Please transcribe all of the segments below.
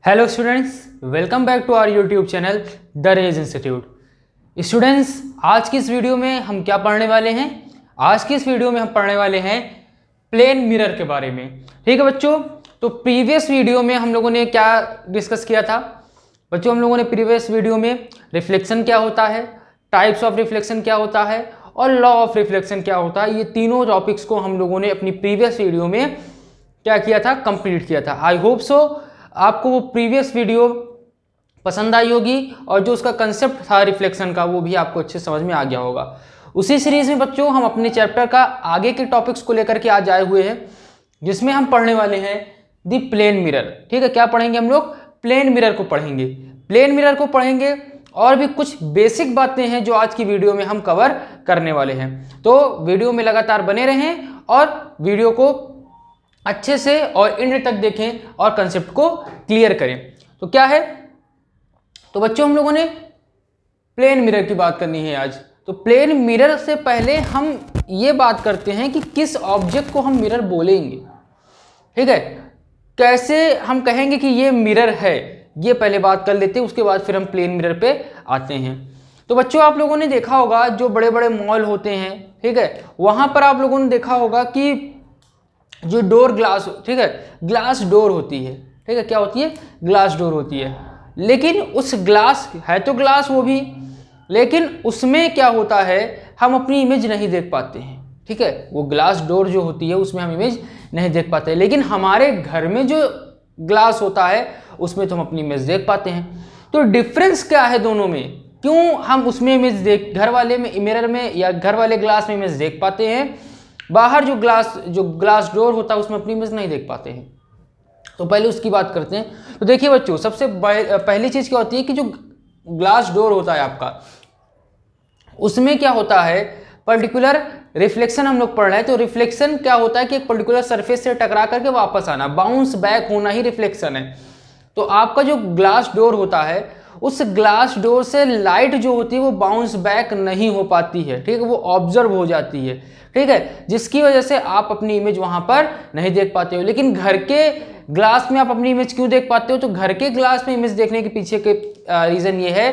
Hello students, welcome back to our YouTube channel the रेज institute. Students, आज की इस वीडियो में हम क्या पढ़ने वाले हैं? आज की इस वीडियो में हम पढ़ने वाले हैं प्लेन मिरर के बारे में। ठीक है बच्चों, तो प्रीवियस वीडियो में हम लोगों ने क्या डिस्कस किया था? बच्चों, हम लोगों ने प्रीवियस वीडियो में रिफ्लेक्शन क्या होता है, टाइप्स ऑफ रिफ्लेक्शन क्या होता है और लॉ ऑफ रिफ्लेक्शन क्या होता है, ये तीनों टॉपिक्स को हम लोगों ने अपनी प्रीवियस वीडियो में क्या किया था? कंप्लीट किया था। आई होप सो आपको वो प्रीवियस वीडियो पसंद आई होगी और जो उसका कंसेप्ट था रिफ्लेक्शन का वो भी आपको अच्छे समझ में आ गया होगा। उसी सीरीज में बच्चों हम अपने चैप्टर का आगे के टॉपिक्स को लेकर के आज आए हुए हैं, जिसमें हम पढ़ने वाले हैं दी प्लेन मिरर। ठीक है, क्या पढ़ेंगे हम लोग? प्लेन मिरर को पढ़ेंगे। प्लेन मिरर को पढ़ेंगे और भी कुछ बेसिक बातें हैं जो आज की वीडियो में हम कवर करने वाले हैं। तो वीडियो में लगातार बने रहें और वीडियो को अच्छे से और एंड तक देखें और कंसेप्ट को क्लियर करें। तो क्या है? तो बच्चों, हम लोगों ने प्लेन मिरर की बात करनी है आज। तो प्लेन मिरर से पहले हम ये बात करते हैं कि किस ऑब्जेक्ट को हम मिरर बोलेंगे। ठीक है, कैसे हम कहेंगे कि ये मिरर है, ये पहले बात कर लेते हैं, उसके बाद फिर हम प्लेन मिरर पे आते हैं। तो बच्चों, आप लोगों ने देखा होगा जो बड़े बड़े मॉल होते हैं, ठीक है, वहां पर आप लोगों ने देखा होगा कि जो डोर ग्लास, ठीक है, ग्लास डोर होती है। ठीक है, क्या होती है? ग्लास डोर होती है। लेकिन उस ग्लास है तो ग्लास वो भी, लेकिन उसमें क्या होता है, हम अपनी इमेज नहीं देख पाते हैं। ठीक है, वो ग्लास डोर जो होती है उसमें हम इमेज नहीं देख पाते, लेकिन हमारे घर में जो ग्लास होता है उसमें तो हम अपनी इमेज देख पाते हैं। तो डिफरेंस क्या है दोनों में? क्यों हम उसमें इमेज देख, घर वाले में मिरर में या घर वाले ग्लास में इमेज देख पाते हैं, बाहर जो ग्लास डोर होता है उसमें अपनी इमेज नहीं देख पाते हैं? तो पहले उसकी बात करते हैं। तो देखिए बच्चों, सबसे पहली चीज क्या होती है कि जो ग्लास डोर होता है आपका, उसमें क्या होता है, पर्टिकुलर रिफ्लेक्शन हम लोग पढ़ रहे हैं। तो रिफ्लेक्शन क्या होता है कि एक पर्टिकुलर सरफेस से टकरा करके वापस आना, बाउंस बैक होना ही रिफ्लेक्शन है। तो आपका जो ग्लास डोर होता है, उस ग्लास डोर से लाइट जो होती है वो बाउंस बैक नहीं हो पाती है। ठीक है, वो ऑब्जर्व हो जाती है। ठीक है, जिसकी वजह से आप अपनी इमेज वहां पर नहीं देख पाते हो। लेकिन घर के ग्लास में आप अपनी इमेज क्यों देख पाते हो? तो घर के ग्लास में इमेज देखने के पीछे के रीजन ये है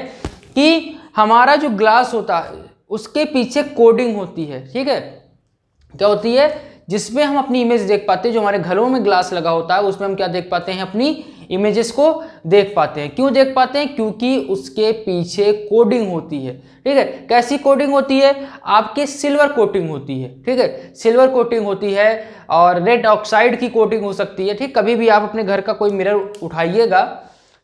कि हमारा जो ग्लास होता है उसके पीछे कोडिंग होती है। ठीक है, क्या होती है? जिसमें हम अपनी इमेज देख पाते हैं। जो हमारे घरों में ग्लास लगा होता है उसमें हम क्या देख पाते हैं? अपनी इमेजेस को देख पाते हैं। क्यों देख पाते हैं? क्योंकि उसके पीछे कोडिंग होती है। ठीक है, कैसी कोडिंग होती है? आपके सिल्वर कोटिंग होती है। ठीक है, सिल्वर कोटिंग होती है और रेड ऑक्साइड की कोटिंग हो सकती है। ठीक, कभी भी आप अपने घर का कोई मिरर उठाइएगा,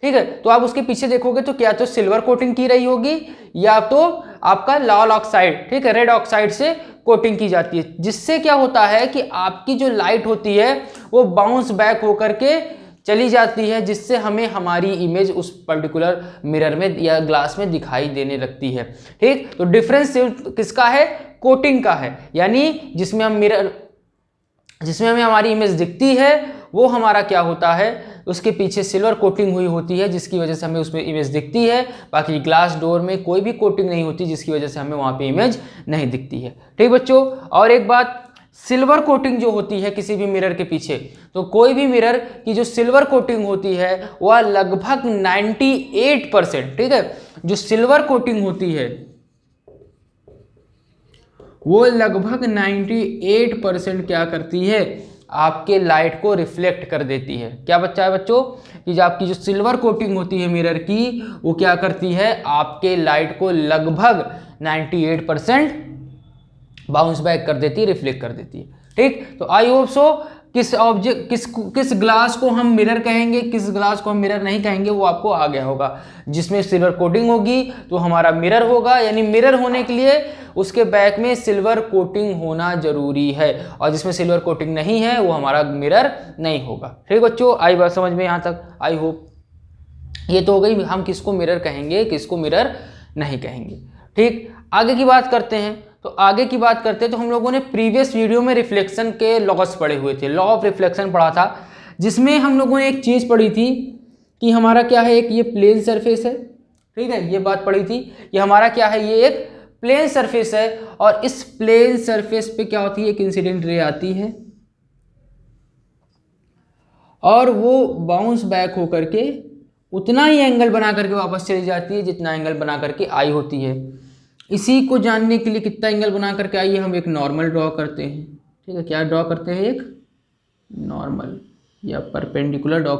ठीक है, तो आप उसके पीछे देखोगे तो क्या तो सिल्वर कोटिंग की रही होगी या तो आपका लाल ऑक्साइड, ठीक है, रेड ऑक्साइड से कोटिंग की जाती है। जिससे क्या होता है कि आपकी जो लाइट होती है वो बाउंस बैक होकर के चली जाती है, जिससे हमें हमारी इमेज उस पर्टिकुलर मिरर में या ग्लास में दिखाई देने लगती है। ठीक, तो डिफरेंस किसका है? कोटिंग का है। यानी जिसमें हमें हमारी इमेज दिखती है वो हमारा क्या होता है, उसके पीछे सिल्वर कोटिंग हुई होती है, जिसकी वजह से हमें उसमें इमेज दिखती है। बाकी ग्लास डोर में कोई भी कोटिंग नहीं होती, जिसकी वजह से हमें वहां पे इमेज नहीं दिखती है। ठीक बच्चों, और एक बात, सिल्वर कोटिंग जो होती है किसी भी मिरर के पीछे, तो कोई भी मिरर की जो सिल्वर कोटिंग होती है वह लगभग 98%, ठीक है, जो सिल्वर कोटिंग होती है वो लगभग 98% क्या करती है? आपके लाइट को रिफ्लेक्ट कर देती है। क्या बच्चा है बच्चों कि जो आपकी जो सिल्वर कोटिंग होती है मिरर की, वो क्या करती है? आपके लाइट को लगभग 98% बाउंस बैक कर देती है, रिफ्लेक्ट कर देती है। ठीक, तो आई होप सो किस ग्लास को हम मिरर कहेंगे, किस ग्लास को हम मिरर नहीं कहेंगे, वो आपको आ गया होगा। जिसमें सिल्वर कोटिंग होगी तो हमारा मिरर होगा, यानी मिरर होने के लिए उसके बैक में सिल्वर कोटिंग होना जरूरी है, और जिसमें सिल्वर कोटिंग नहीं है वो हमारा मिरर नहीं होगा। ठीक बच्चों, आई बात समझ में यहाँ तक? आई होप ये तो हो गई हम किसको मिरर कहेंगे, किसको मिरर नहीं कहेंगे। ठीक, आगे की बात करते हैं। तो आगे की बात करते हैं तो हम लोगों ने प्रीवियस वीडियो में रिफ्लेक्शन के लॉस पढ़े हुए थे, लॉ ऑफ रिफ्लेक्शन पढ़ा था, जिसमें हम लोगों ने एक चीज़ पढ़ी थी कि हमारा क्या है, एक ये प्लेन सरफेस है। ठीक है, ये बात पढ़ी थी, ये हमारा क्या है, ये एक प्लेन सरफेस है, और इस प्लेन सरफेस पे क्या होती है, एक इंसिडेंट रे आती है और वो बाउंस बैक होकर के उतना ही एंगल बना करके वापस चली जाती है जितना एंगल बना करके आई होती है। इसी को जानने के लिए कितना एंगल बना करके आई है, हम एक नॉर्मल ड्रॉ करते हैं। ठीक है, क्या ड्रॉ करते हैं, एक नॉर्मल या परपेंडिकुलर ड्रॉ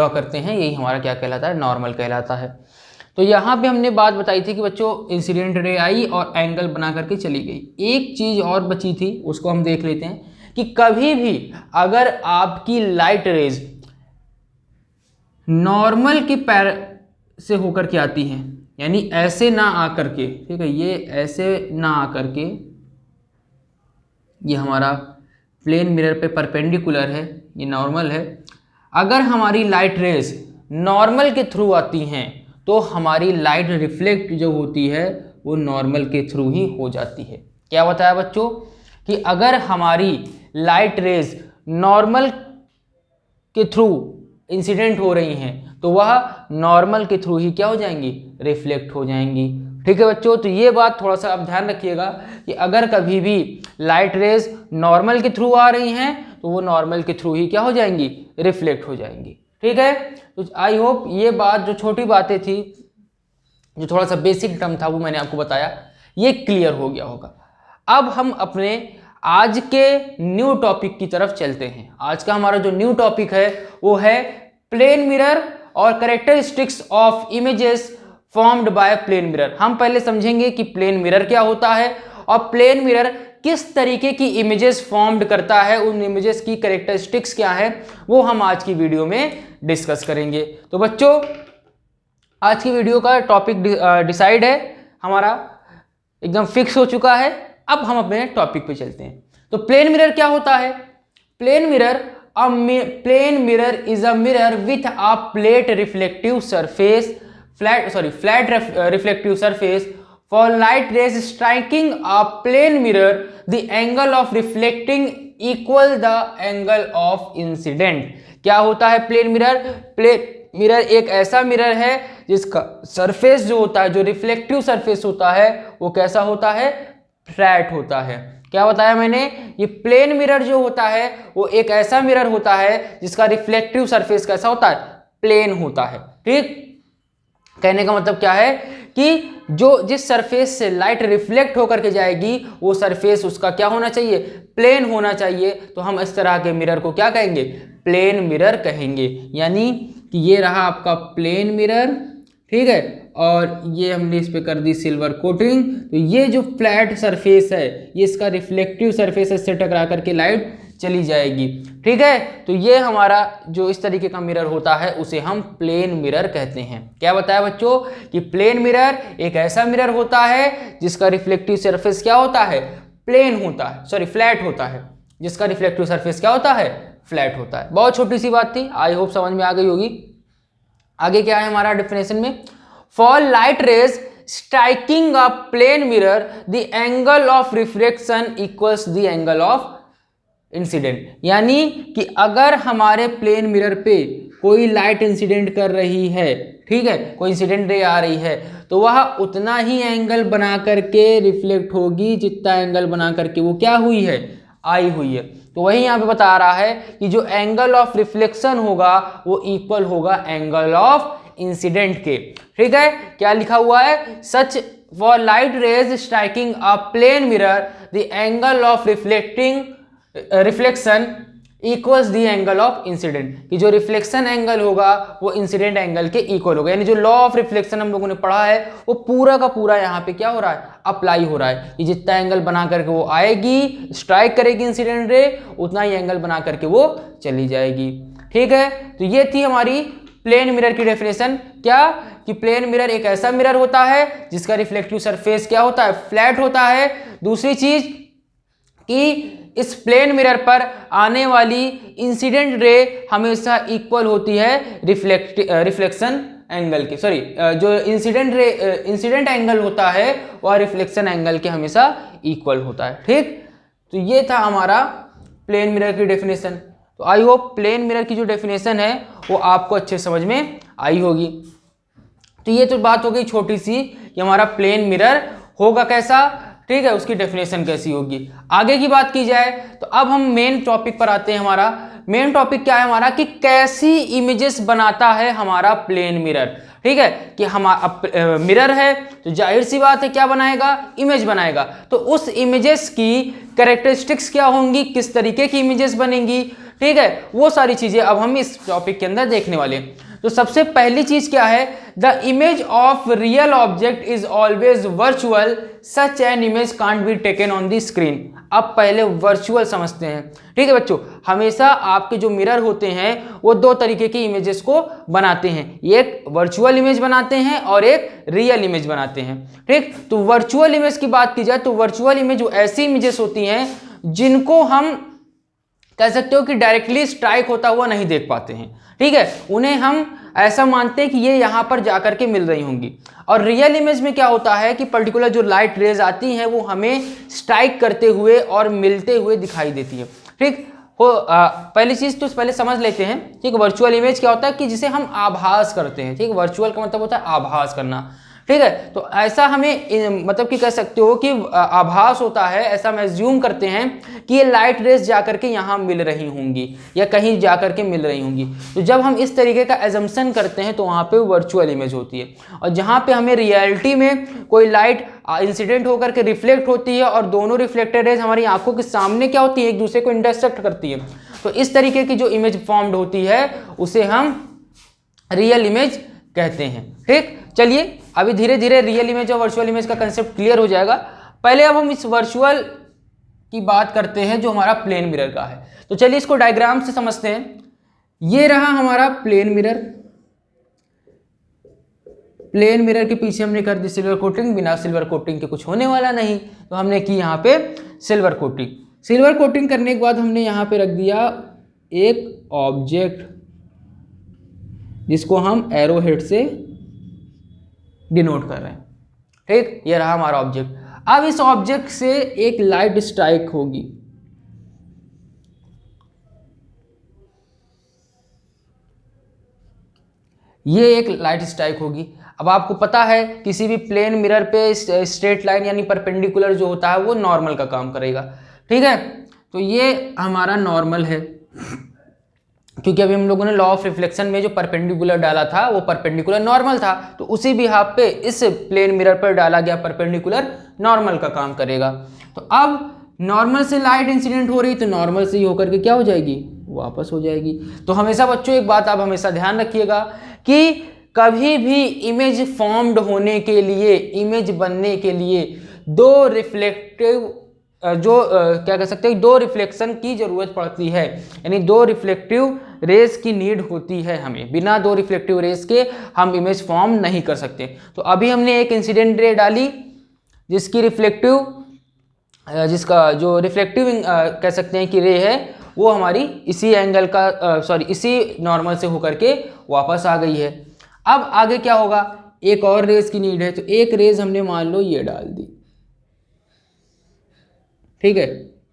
करते हैं। यही हमारा क्या कहलाता है, नॉर्मल कहलाता है। तो यहाँ पे हमने बात बताई थी कि बच्चों इंसिडेंट रे आई और एंगल बना करके चली गई। एक चीज़ और बची थी, उसको हम देख लेते हैं कि कभी भी अगर आपकी लाइट रेज नॉर्मल के पैर से होकर के आती है, यानी ऐसे ना आकर के, ठीक है, ये ऐसे ना आकर के, ये हमारा प्लेन मिरर पे परपेंडिकुलर है, ये नॉर्मल है। अगर हमारी लाइट रेज नॉर्मल के थ्रू आती हैं तो हमारी लाइट रिफ्लेक्ट जो होती है वो नॉर्मल के थ्रू ही हो जाती है। क्या बताया बच्चों कि अगर हमारी लाइट रेज नॉर्मल के थ्रू इंसिडेंट हो रही हैं तो वह नॉर्मल के थ्रू ही क्या हो जाएंगी, रिफ्लेक्ट हो जाएंगी। ठीक है बच्चों, तो ये बात थोड़ा सा आप ध्यान रखिएगा कि अगर कभी भी लाइट रेज नॉर्मल के थ्रू आ रही हैं तो वो नॉर्मल के थ्रू ही क्या हो जाएंगी, रिफ्लेक्ट हो जाएंगी। ठीक है, तो आई होप ये बात, जो छोटी बातें थी, जो थोड़ा सा बेसिक टर्म था वो मैंने आपको बताया, ये क्लियर हो गया होगा। अब हम अपने आज के न्यू टॉपिक की तरफ चलते हैं। आज का हमारा जो न्यू टॉपिक है वो है प्लेन मिरर और characteristics of images formed by plane mirror. हम पहले समझेंगे कि प्लेन मिरर क्या होता है और प्लेन मिरर किस तरीके की इमेजेस फॉर्म्ड करता है, उन इमेजेस की कैरेक्टरिस्टिक्स क्या है, वो हम आज की वीडियो में डिस्कस करेंगे। तो बच्चों आज की वीडियो का टॉपिक डिसाइड है, हमारा एकदम फिक्स हो चुका है। अब हम अपने टॉपिक पे चलते हैं। तो प्लेन मिरर क्या होता है? Plane mirror is a mirror with a flat reflective surface for light rays striking a plane mirror, the angle of reflecting equal the angle of incident। क्या होता है प्लेन मिरर? प्लेन मिरर एक ऐसा mirror है जिसका surface जो होता है, जो रिफ्लेक्टिव सरफेस होता है, वो कैसा होता है, फ्लैट होता है। क्या बताया मैंने? ये प्लेन मिरर जो होता है वो एक ऐसा मिरर होता है जिसका रिफ्लेक्टिव सरफेस कैसा होता है, प्लेन होता है। ठीक, कहने का मतलब क्या है कि जिस सरफेस से लाइट रिफ्लेक्ट होकर के जाएगी वो सरफेस उसका क्या होना चाहिए, प्लेन होना चाहिए। तो हम इस तरह के मिरर को क्या कहेंगे, प्लेन मिरर कहेंगे। यानी कि ये रहा आपका प्लेन मिरर, ठीक है, और ये हमने इस पे कर दी सिल्वर कोटिंग। तो ये जो फ्लैट सरफेस है ये इसका रिफ्लेक्टिव सरफेस से टकरा करके लाइट चली जाएगी। ठीक है, तो ये हमारा जो इस तरीके का मिरर होता है उसे हम प्लेन मिरर कहते हैं। क्या बताया बच्चों कि प्लेन मिरर एक ऐसा मिरर होता है जिसका रिफ्लेक्टिव सरफेस क्या होता है, प्लेन होता है, सॉरी फ्लैट होता है, जिसका रिफ्लेक्टिव सरफेस क्या होता है, फ्लैट होता है। बहुत छोटी सी बात थी, आई होप समझ में आ गई होगी। आगे क्या है हमारा डेफिनेशन में, for light rays striking a plane mirror the angle of reflection equals the angle of incident. यानी कि अगर हमारे प्लेन मिरर पे कोई लाइट इंसिडेंट कर रही है, ठीक है, कोई इंसिडेंट रे आ रही है, तो वह उतना ही एंगल बना करके रिफ्लेक्ट होगी जितना एंगल बना करके वो क्या हुई है, आई हुई है। तो वही यहाँ पे बता रहा है कि जो एंगल ऑफ रिफ्लेक्शन होगा वो इक्वल होगा एंगल ऑफ इंसिडेंट के। ठीक है, क्या लिखा हुआ है, such for light rays striking a plane mirror the angle of reflection equals the angle of incident, कि जो रिफ्लेक्शन एंगल होगा वो इंसिडेंट एंगल के इक्वल होगा। यानी जो लॉ ऑफ रिफ्लेक्शन हम लोगों ने पढ़ा है वो पूरा का पूरा यहाँ पे क्या हो रहा है, अप्लाई हो रहा है। कि जितना एंगल बना करके वो आएगी, स्ट्राइक करेगी इंसिडेंट रे, उतना ही एंगल बना करके वो चली जाएगी। ठीक है, तो ये थी हमारी प्लेन मिरर की डेफिनेशन। क्या कि प्लेन मिरर एक ऐसा मिरर होता है जिसका रिफ्लेक्टिव सरफेस क्या होता है, फ्लैट होता है। दूसरी चीज कि इस प्लेन मिरर पर आने वाली इंसिडेंट रे हमेशा इक्वल होती है रिफ्लेक्शन एंगल के, सॉरी जो इंसिडेंट एंगल होता है वह रिफ्लेक्शन एंगल के हमेशा इक्वल होता है। ठीक, तो ये था हमारा प्लेन मिरर की डेफिनेशन। तो आई होप प्लेन मिरर की जो डेफिनेशन है वो आपको अच्छे समझ में आई होगी। तो ये तो बात हो गई छोटी सी कि हमारा प्लेन मिरर होगा कैसा, ठीक है, उसकी डेफिनेशन कैसी होगी। आगे की बात की जाए तो अब हम मेन टॉपिक पर आते हैं। हमारा मेन टॉपिक क्या है हमारा कि कैसी इमेजेस बनाता है हमारा प्लेन मिरर। ठीक है, कि हमारा मिरर है तो जाहिर सी बात है क्या बनाएगा, इमेज बनाएगा। तो उस इमेजेस की कैरेक्टरिस्टिक्स क्या होंगी, किस तरीके की इमेजेस बनेंगी, ठीक है, वो सारी चीजें अब हम इस टॉपिक के अंदर देखने वाले हैं। तो सबसे पहली चीज क्या है, the image of real object is always virtual, such an image can't be taken on the screen. अब पहले वर्चुअल समझते हैं। ठीक है बच्चों, हमेशा आपके जो मिरर होते हैं वो दो तरीके की इमेजेस को बनाते हैं, एक वर्चुअल इमेज बनाते हैं और एक रियल इमेज बनाते हैं। ठीक, तो वर्चुअल इमेज की बात की जाए तो वर्चुअल इमेज वो ऐसी इमेजेस होती हैं जिनको हम कह सकते हो कि डायरेक्टली स्ट्राइक होता हुआ नहीं देख पाते हैं। ठीक है, उन्हें हम ऐसा मानते हैं कि ये यहाँ पर जाकर के मिल रही होंगी। और रियल इमेज में क्या होता है कि पर्टिकुलर जो लाइट रेज आती हैं वो हमें स्ट्राइक करते हुए और मिलते हुए दिखाई देती है। ठीक हो, पहली चीज तो पहले समझ लेते हैं। ठीक, वर्चुअल इमेज क्या होता है कि जिसे हम आभास करते हैं। ठीक, वर्चुअल का मतलब होता है आभास करना। ठीक है, तो ऐसा हमें मतलब कि कह सकते हो कि आभास होता है, ऐसा हम एज्यूम करते हैं कि ये लाइट रेज जाकर के यहाँ मिल रही होंगी या कहीं जाकर के मिल रही होंगी। तो जब हम इस तरीके का एजम्पशन करते हैं तो वहाँ पे वर्चुअल इमेज होती है। और जहाँ पे हमें रियलिटी में कोई लाइट इंसिडेंट होकर के रिफ्लेक्ट होती है और दोनों रिफ्लेक्टेड रेज हमारी आंखों के सामने क्या होती है, एक दूसरे को इंटरसेक्ट करती है। तो इस तरीके की जो इमेज फॉर्म्ड होती है उसे हम रियल इमेज कहते हैं। ठीक, चलिए अभी धीरे धीरे रियल इमेज और वर्चुअल इमेज का कंसेप्ट क्लियर हो जाएगा। पहले अब हम इस वर्चुअल की बात करते हैं जो हमारा प्लेन मिरर का है। तो चलिए इसको डायग्राम से समझते हैं। ये रहा हमारा प्लेन मिरर। प्लेन मिरर के पीछे हमने कर दी सिल्वर कोटिंग, बिना सिल्वर कोटिंग के कुछ होने वाला नहीं, तो हमने की यहाँ पे सिल्वर कोटिंग। सिल्वर कोटिंग करने के बाद हमने यहाँ पे रख दिया एक ऑब्जेक्ट जिसको हम एरो हेड से डिनोट कर रहे हैं। ठीक, ये रहा हमारा ऑब्जेक्ट। अब इस ऑब्जेक्ट से एक लाइट स्ट्राइक होगी। ये एक लाइट स्ट्राइक होगी। अब आपको पता है किसी भी प्लेन मिरर पे स्ट्रेट लाइन यानी परपेंडिकुलर जो होता है वो नॉर्मल का काम करेगा। ठीक है, तो ये हमारा नॉर्मल है, क्योंकि अभी हम लोगों ने लॉ ऑफ रिफ्लेक्शन में जो परपेंडिकुलर डाला था वो परपेंडिकुलर नॉर्मल था, तो उसी भी हाफ पे इस प्लेन मिरर पर डाला गया परपेंडिकुलर नॉर्मल का काम करेगा। तो अब नॉर्मल से लाइट इंसिडेंट हो रही तो नॉर्मल से ही होकर के क्या हो जाएगी, वापस हो जाएगी। तो हमेशा बच्चों एक बात आप हमेशा ध्यान रखिएगा कि कभी भी इमेज फॉर्म्ड होने के लिए, इमेज बनने के लिए दो रिफ्लेक्टिव क्या कह सकते हैं, दो रिफ्लेक्शन की जरूरत पड़ती है, यानी दो रिफ्लेक्टिव रेस की नीड होती है हमें। बिना दो रिफ्लेक्टिव रेस के हम इमेज फॉर्म नहीं कर सकते। तो अभी हमने एक इंसिडेंट रे डाली जिसकी जिसका जो रिफ्लेक्टिव कह सकते हैं कि रे है वो हमारी इसी एंगल का इसी नॉर्मल से होकर के वापस आ गई है। अब आगे क्या होगा, एक और रेस की नीड है, तो एक रेस हमने मान लो ये डाल दी। ठीक है,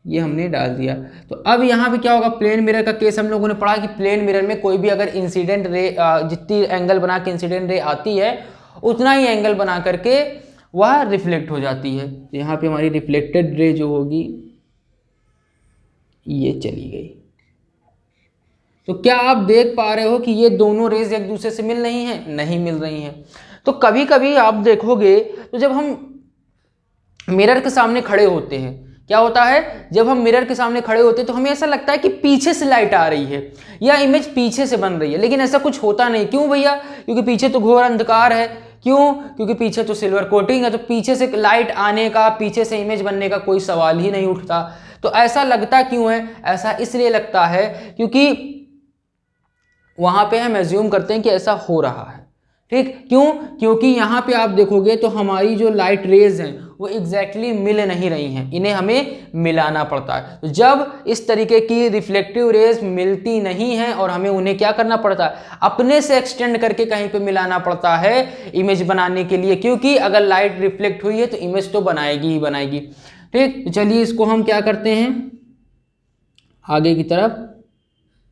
ये हमने डाल दिया। तो अब यहाँ पे क्या होगा, प्लेन मिरर का केस हम लोगों ने पढ़ा कि प्लेन मिरर में कोई भी अगर इंसिडेंट रे जितनी एंगल बना के इंसिडेंट रे आती है उतना ही एंगल बना करके वह रिफ्लेक्ट हो जाती है। तो यहाँ पे हमारी रिफ्लेक्टेड रे जो होगी ये चली गई। तो क्या आप देख पा रहे हो कि ये दोनों रेज एक दूसरे से मिल रही हैं? नहीं मिल रही हैं। तो कभी कभी आप देखोगे तो जब हम मिरर के सामने खड़े होते हैं, क्या होता है, जब हम मिरर के सामने खड़े होते हैं तो हमें ऐसा लगता है कि पीछे से लाइट आ रही है या इमेज पीछे से बन रही है, लेकिन ऐसा कुछ होता नहीं। क्यों भैया? क्योंकि पीछे तो घोर अंधकार है। क्यों? क्योंकि पीछे तो सिल्वर कोटिंग है, तो पीछे से लाइट आने का, पीछे से इमेज बनने का कोई सवाल ही नहीं उठता। तो ऐसा लगता क्यों है? ऐसा इसलिए लगता है क्योंकि वहां पे हम एज्यूम करते हैं कि ऐसा हो रहा है। ठीक, क्यों? क्योंकि यहाँ पे आप देखोगे तो हमारी जो लाइट रेज हैं वो एग्जैक्टली मिल नहीं रही हैं, इन्हें हमें मिलाना पड़ता है। तो जब इस तरीके की रिफ्लेक्टिव रेज मिलती नहीं हैं और हमें उन्हें क्या करना पड़ता है, अपने से एक्सटेंड करके कहीं पे मिलाना पड़ता है इमेज बनाने के लिए, क्योंकि अगर लाइट रिफ्लेक्ट हुई है तो इमेज तो बनाएगी ही बनाएगी। ठीक, तो चलिए इसको हम क्या करते हैं, आगे की तरफ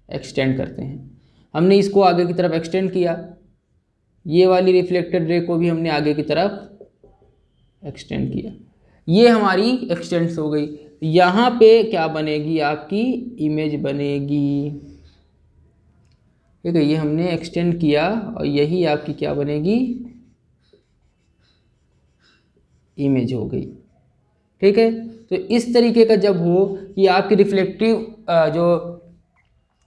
एक्सटेंड करते हैं। हमने इसको आगे की तरफ एक्सटेंड किया, ये वाली रिफ्लेक्टेड रे को भी हमने आगे की तरफ एक्सटेंड किया, ये हमारी एक्सटेंड हो गई। यहाँ पे क्या बनेगी, आपकी इमेज बनेगी। ठीक है, ये हमने एक्सटेंड किया और यही आपकी क्या बनेगी, इमेज हो गई। ठीक है, तो इस तरीके का जब हो कि आपकी जो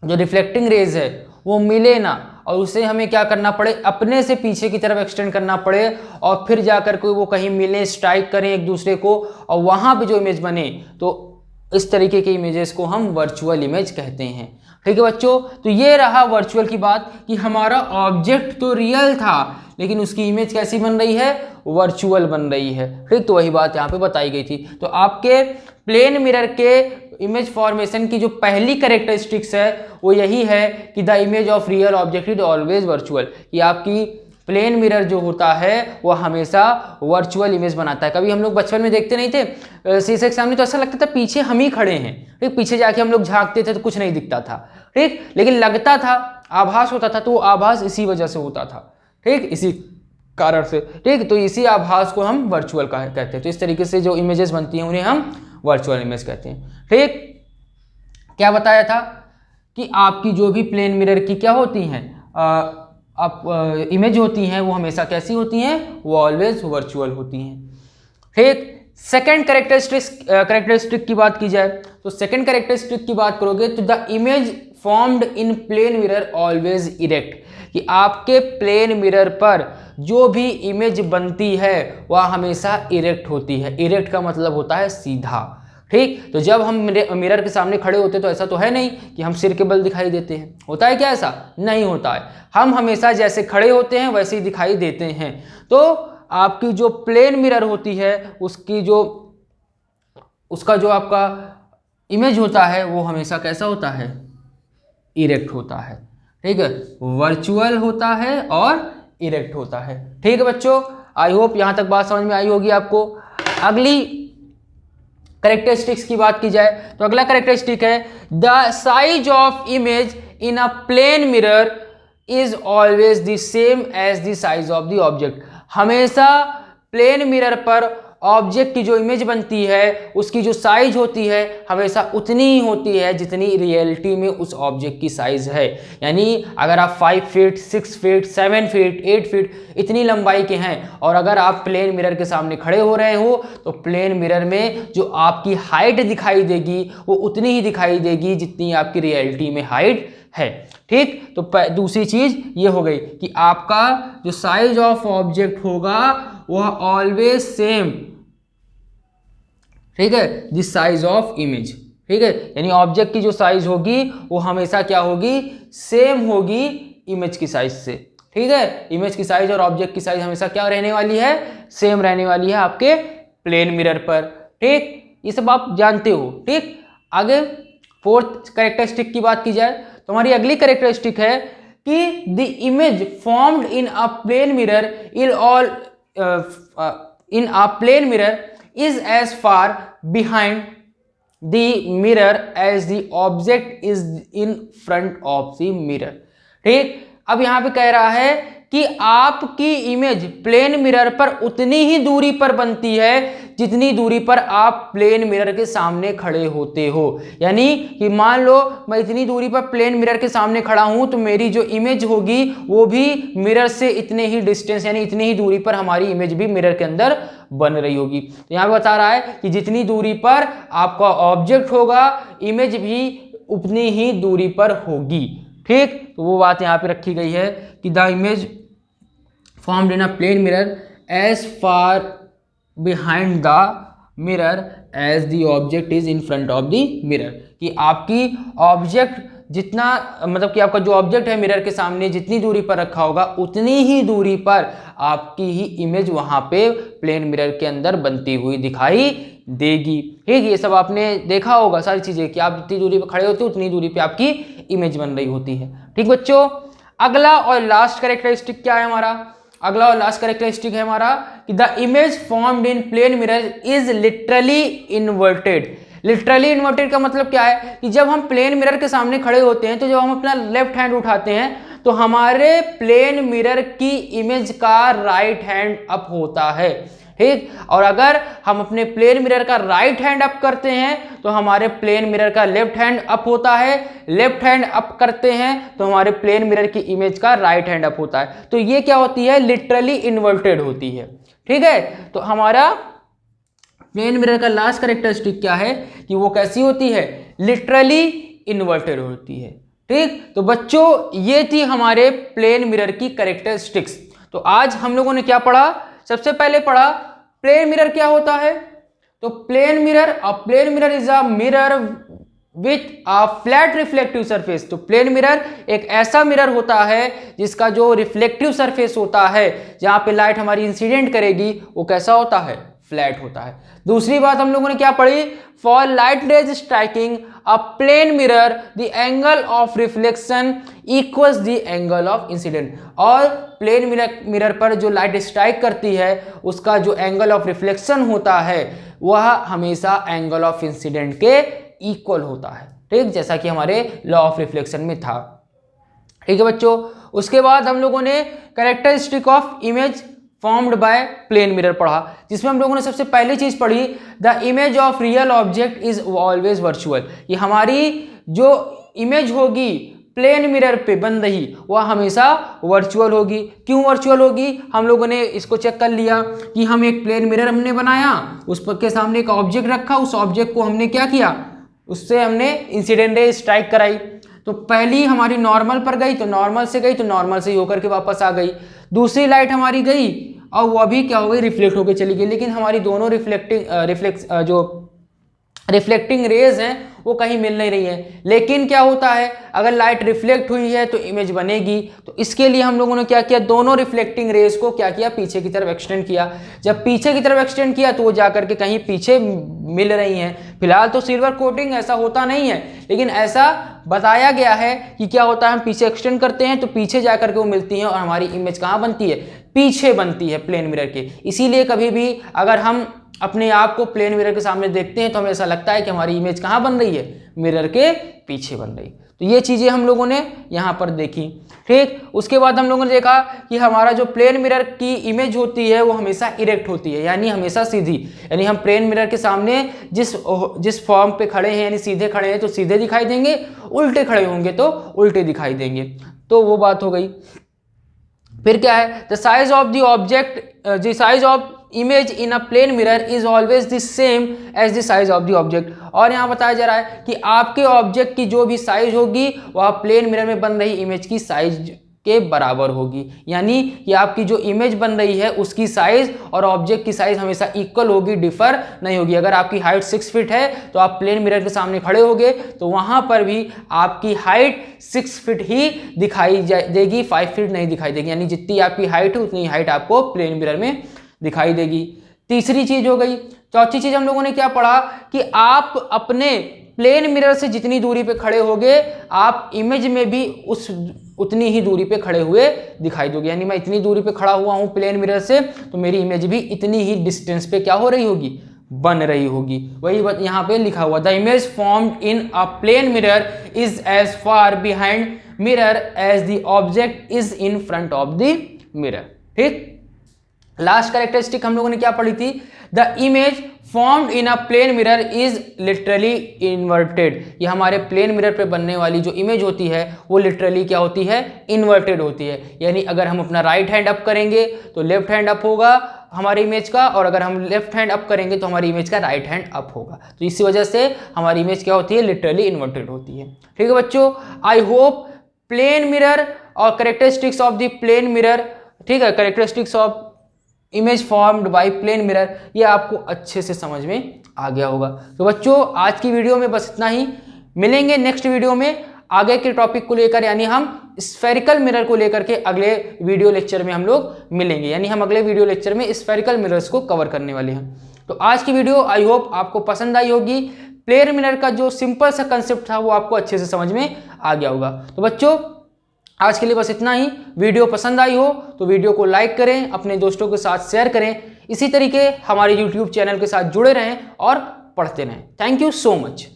रिफ्लेक्टिंग रेज है वो मिले ना, और उसे हमें क्या करना पड़े, अपने से पीछे की तरफ एक्सटेंड करना पड़े और फिर जाकर के वो कहीं मिले, स्ट्राइक करें एक दूसरे को, और वहां पे जो इमेज बने, तो इस तरीके के इमेजेस को हम वर्चुअल इमेज कहते हैं। ठीक है बच्चों, तो ये रहा वर्चुअल की बात कि हमारा ऑब्जेक्ट तो रियल था लेकिन उसकी इमेज कैसी बन रही है, वर्चुअल बन रही है। ठीक, तो वही बात यहाँ पे बताई गई थी। तो आपके प्लेन मिरर के इमेज फॉर्मेशन की जो पहली कैरेक्टरिस्टिक्स है वो यही है कि the image of real object is always virtual, कि आपकी प्लेन मिरर जो होता है वो हमेशा वर्चुअल इमेज बनाता है। कभी हम लोग बचपन में देखते नहीं थे शीशे के सामने, तो ऐसा लगता था पीछे हम ही खड़े हैं। ठीक, पीछे जाके हम लोग झांकते थे तो कुछ नहीं दिखता था। ठीक, लेकिन लगता था, आभास होता था, तो वो आभास इसी वजह से होता था। ठीक, इसी कारण से। ठीक, तो इसी आभास को हम वर्चुअल कहते हैं। तो इस तरीके से जो इमेजेस बनती हैं उन्हें हम वर्चुअल इमेज कहते हैं। ठीक, क्या बताया था कि आपकी जो भी प्लेन मिरर की क्या होती हैं, इमेज होती हैं, वो हमेशा कैसी होती हैं, वो ऑलवेज वर्चुअल होती हैं। ठीक, सेकेंड कैरेक्टरिस्टिक की बात की जाए तो सेकेंड कैरेक्टरिस्टिक की बात करोगे तो the image formed in plane mirror always erect, कि आपके प्लेन मिरर पर जो भी इमेज बनती है वह हमेशा इरेक्ट होती है। इरेक्ट का मतलब होता है सीधा। ठीक, तो जब हम मिरर के सामने खड़े होते हैं तो ऐसा तो है नहीं कि हम सिर के बल दिखाई देते हैं, होता है क्या, ऐसा नहीं होता है। हम हमेशा जैसे खड़े होते हैं वैसे ही दिखाई देते हैं। तो आपकी जो प्लेन मिरर होती है उसका जो आपका इमेज होता है वो हमेशा कैसा होता है, इरेक्ट होता है। ठीक है, वर्चुअल होता है और इरेक्ट होता है। ठीक है बच्चों, आई होप यहां तक बात समझ में आई होगी आपको। अगली कैरेक्टरिस्टिक्स की बात की जाए तो अगला कैरेक्टरिस्टिक है the size of image in a plane mirror is always the same as the size of the object. हमेशा प्लेन मिरर पर ऑब्जेक्ट की जो इमेज बनती है उसकी जो साइज होती है हमेशा उतनी ही होती है जितनी रियलिटी में उस ऑब्जेक्ट की साइज है। यानी अगर आप 5 फीट 6 फीट 7 फीट 8 फीट इतनी लंबाई के हैं और अगर आप प्लेन मिरर के सामने खड़े हो रहे हो तो प्लेन मिरर में जो आपकी हाइट दिखाई देगी वो उतनी ही दिखाई देगी जितनी आपकी रियलिटी में हाइट है। ठीक, तो दूसरी चीज ये हो गई कि आपका जो साइज ऑफ ऑब्जेक्ट होगा वह ऑलवेज सेम, ठीक है, दिस साइज ऑफ इमेज। ठीक है, यानी ऑब्जेक्ट की जो साइज होगी वो हमेशा क्या होगी, सेम होगी इमेज की साइज से। ठीक है, इमेज की साइज और ऑब्जेक्ट की साइज हमेशा क्या रहने वाली है, सेम रहने वाली है आपके प्लेन मिरर पर। ठीक, ये सब आप जानते हो। ठीक, आगे फोर्थ कैरेक्टरिस्टिक की बात की जाए तो हमारी अगली कैरेक्टरिस्टिक है कि the image formed in a plane mirror in a plane mirror is as far behind the mirror as the object is in front of the mirror। ठीक, अब यहां पे कह रहा है कि आपकी इमेज प्लेन मिरर पर उतनी ही दूरी पर बनती है जितनी दूरी पर आप प्लेन मिरर के सामने खड़े होते हो। यानी कि मान लो मैं इतनी दूरी पर प्लेन मिरर के सामने खड़ा हूं तो मेरी जो इमेज होगी वो भी मिरर से इतने ही डिस्टेंस यानी इतनी ही दूरी पर हमारी इमेज भी मिरर के अंदर बन रही होगी। तो यहां पे बता रहा है कि जितनी दूरी पर आपका ऑब्जेक्ट होगा इमेज भी उतनी ही दूरी पर होगी। ठीक, तो वो बात यहाँ पे रखी गई है कि the image formed in a plane mirror as far behind the mirror as the object is in front of the mirror, कि आपकी ऑब्जेक्ट जितना मतलब कि आपका जो ऑब्जेक्ट है मिरर के सामने जितनी दूरी पर रखा होगा उतनी ही दूरी पर आपकी ही इमेज वहां पे प्लेन मिरर के अंदर बनती हुई दिखाई देगी। ठीक, ये सब आपने देखा होगा सारी चीजें कि आप जितनी दूरी पर खड़े होते हो उतनी दूरी पे आपकी इमेज बन रही होती है। ठीक बच्चों, अगला और लास्ट कैरेक्टरिस्टिक क्या है हमारा, अगला और लास्ट कैरेक्टरिस्टिक है हमारा कि the image formed in plane mirror is literally inverted. Literally inverted का मतलब क्या है कि जब हम प्लेन मिरर के सामने खड़े होते हैं तो जब हम अपना लेफ्ट हैंड उठाते हैं तो हमारे प्लेन मिरर की इमेज का राइट हैंड अप होता है। ठीक। और अगर हम अपने प्लेन मिरर का राइट हैंड अप करते हैं तो हमारे प्लेन मिरर का लेफ्ट हैंड अप होता है, लेफ्ट हैंड अप करते हैं तो हमारे प्लेन मिरर की इमेज का राइट हैंड अप होता है। तो ये क्या होती है, लिटरली इन्वर्टेड होती है। ठीक है, तो हमारा प्लेन मिरर का लास्ट कैरेक्टरिस्टिक क्या है कि वो कैसी होती है, लिटरली इन्वर्टेड होती है। ठीक, तो बच्चों ये थी हमारे प्लेन मिरर की कैरेक्टरिस्टिक्स। तो आज हम लोगों ने क्या पढ़ा, सबसे पहले पढ़ा प्लेन मिरर क्या होता है। तो plane mirror is a mirror with a flat reflective surface. तो प्लेन मिरर एक ऐसा मिरर होता है जिसका जो रिफ्लेक्टिव सरफेस होता है, जहां पे लाइट हमारी इंसिडेंट करेगी, वो कैसा होता है, फ्लैट होता है। दूसरी बात हम लोगों ने क्या पढ़ी, for light rays striking a plane mirror the angle of reflection equals the angle of incident. और प्लेन मिरर पर जो लाइट स्ट्राइक करती है उसका जो एंगल ऑफ रिफ्लेक्शन होता है वह हमेशा एंगल ऑफ इंसिडेंट के इक्वल होता है। ठीक, जैसा कि हमारे लॉ ऑफ रिफ्लेक्शन में था। ठीक है बच्चों, उसके बाद हम लोगों ने characteristic of image formed by plane mirror पढ़ा, जिसमें हम लोगों ने सबसे पहली चीज पढ़ी, the image of real object is always virtual. ये हमारी जो इमेज होगी प्लेन मिरर पे बन रही वह हमेशा वर्चुअल होगी। क्यों वर्चुअल होगी, हम लोगों ने इसको चेक कर लिया कि हम एक प्लेन मिरर हमने बनाया, उस पर के सामने एक ऑब्जेक्ट रखा, उस ऑब्जेक्ट को हमने क्या किया, उससे हमने इंसिडेंट रे स्ट्राइक कराई। तो पहली हमारी नॉर्मल पर गई तो नॉर्मल से गई तो नॉर्मल से ही होकर के वापस आ गई। दूसरी लाइट हमारी गई और वह भी क्या हो गई, रिफ्लेक्ट होकर चली गई। लेकिन हमारी दोनों रिफ्लेक्टिंग रेज हैं वो कहीं मिल नहीं रही है। लेकिन क्या होता है, अगर लाइट रिफ्लेक्ट हुई है तो इमेज बनेगी। तो इसके लिए हम लोगों ने क्या किया, दोनों रिफ्लेक्टिंग रेज को क्या किया, पीछे की तरफ एक्सटेंड किया। जब पीछे की तरफ एक्सटेंड किया तो वो जाकर के कहीं पीछे मिल रही हैं। फिलहाल तो सिल्वर कोटिंग ऐसा होता नहीं है, लेकिन ऐसा बताया गया है कि क्या होता है, हम पीछे एक्सटेंड करते हैं तो पीछे जाकर के वो मिलती हैं और हमारी इमेज कहाँ बनती है, पीछे बनती है प्लेन मिरर के। इसीलिए कभी भी अगर हम अपने आप को प्लेन मिरर के सामने देखते हैं तो हमें ऐसा लगता है कि हमारी इमेज कहाँ बन रही है, मिरर के पीछे बन रही। तो ये चीजें हम लोगों ने यहाँ पर देखी। ठीक, उसके बाद हम लोगों ने देखा कि हमारा जो प्लेन मिरर की इमेज होती है वो हमेशा इरेक्ट होती है, यानी हमेशा सीधी। यानी हम प्लेन मिरर के सामने जिस फॉर्म पे खड़े हैं, यानी सीधे खड़े हैं तो सीधे दिखाई देंगे, उल्टे खड़े होंगे तो उल्टे दिखाई देंगे। तो वो बात हो गई। फिर क्या है, the size of the object, the size of image in a plane mirror is always the same as the size of the object. और यहाँ बताया जा रहा है कि आपके ऑब्जेक्ट की जो भी साइज होगी वह प्लेन मिरर में बन रही इमेज की साइज के बराबर होगी। यानी कि आपकी जो इमेज बन रही है उसकी साइज और ऑब्जेक्ट की साइज हमेशा इक्वल होगी, डिफर नहीं होगी। अगर आपकी हाइट 6 फीट है तो आप प्लेन मिरर के सामने खड़े होगे तो वहां पर भी आपकी हाइट 6 फीट ही दिखाई देगी, 5 फीट नहीं दिखाई देगी। यानी जितनी आपकी हाइट है उतनी हाइट आपको प्लेन मिरर में दिखाई देगी। तीसरी चीज हो गई। चौथी चीज हम लोगों ने क्या पढ़ा कि आप अपने प्लेन मिरर से जितनी दूरी पे खड़े होगे आप इमेज में भी उतनी ही दूरी पे खड़े हुए दिखाई दोगे। यानी मैं इतनी दूरी पे खड़ा हुआ हूं प्लेन मिरर से तो मेरी इमेज भी इतनी ही डिस्टेंस पे क्या हो रही होगी, बन रही होगी। वही बात यहाँ पे लिखा हुआ, the image formed in a plane mirror is as far behind mirror as the object is in front of the mirror. ठीक, लास्ट कैरेक्टरिस्टिक हम लोगों ने क्या पढ़ी थी, the image formed in a plane mirror is literally inverted. ये हमारे plane mirror पे बनने वाली जो इमेज होती है वो लिटरली क्या होती है, इन्वर्टेड होती है। यानी अगर हम अपना राइट हैंड अप करेंगे तो लेफ्ट हैंड अप होगा हमारी इमेज का, और अगर हम लेफ्ट हैंड अप करेंगे तो हमारी इमेज का राइट हैंड अप होगा। तो इसी वजह से हमारी इमेज क्या होती है, लिटरली इन्वर्टेड होती है। ठीक है बच्चों, आई होप प्लेन मिरर और characteristics of the plane mirror, ठीक है, characteristics of image formed by plane mirror, ये आपको अच्छे से समझ में आ गया होगा। तो बच्चों आज की वीडियो में बस इतना ही। मिलेंगे नेक्स्ट वीडियो में आगे के टॉपिक को लेकर, यानी हम स्फेरिकल मिरर को लेकर के अगले वीडियो लेक्चर में हम लोग मिलेंगे। यानी हम अगले वीडियो लेक्चर में स्फेरिकल मिरर्स को कवर करने वाले हैं। तो आज की वीडियो आई होप आपको पसंद आई होगी। प्लेन मिरर का जो सिंपल सा कंसेप्ट था वो आपको अच्छे से समझ में आ गया होगा। तो बच्चों आज के लिए बस इतना ही। वीडियो पसंद आई हो तो वीडियो को लाइक करें, अपने दोस्तों के साथ शेयर करें। इसी तरीके हमारे YouTube चैनल के साथ जुड़े रहें और पढ़ते रहें। Thank you so much.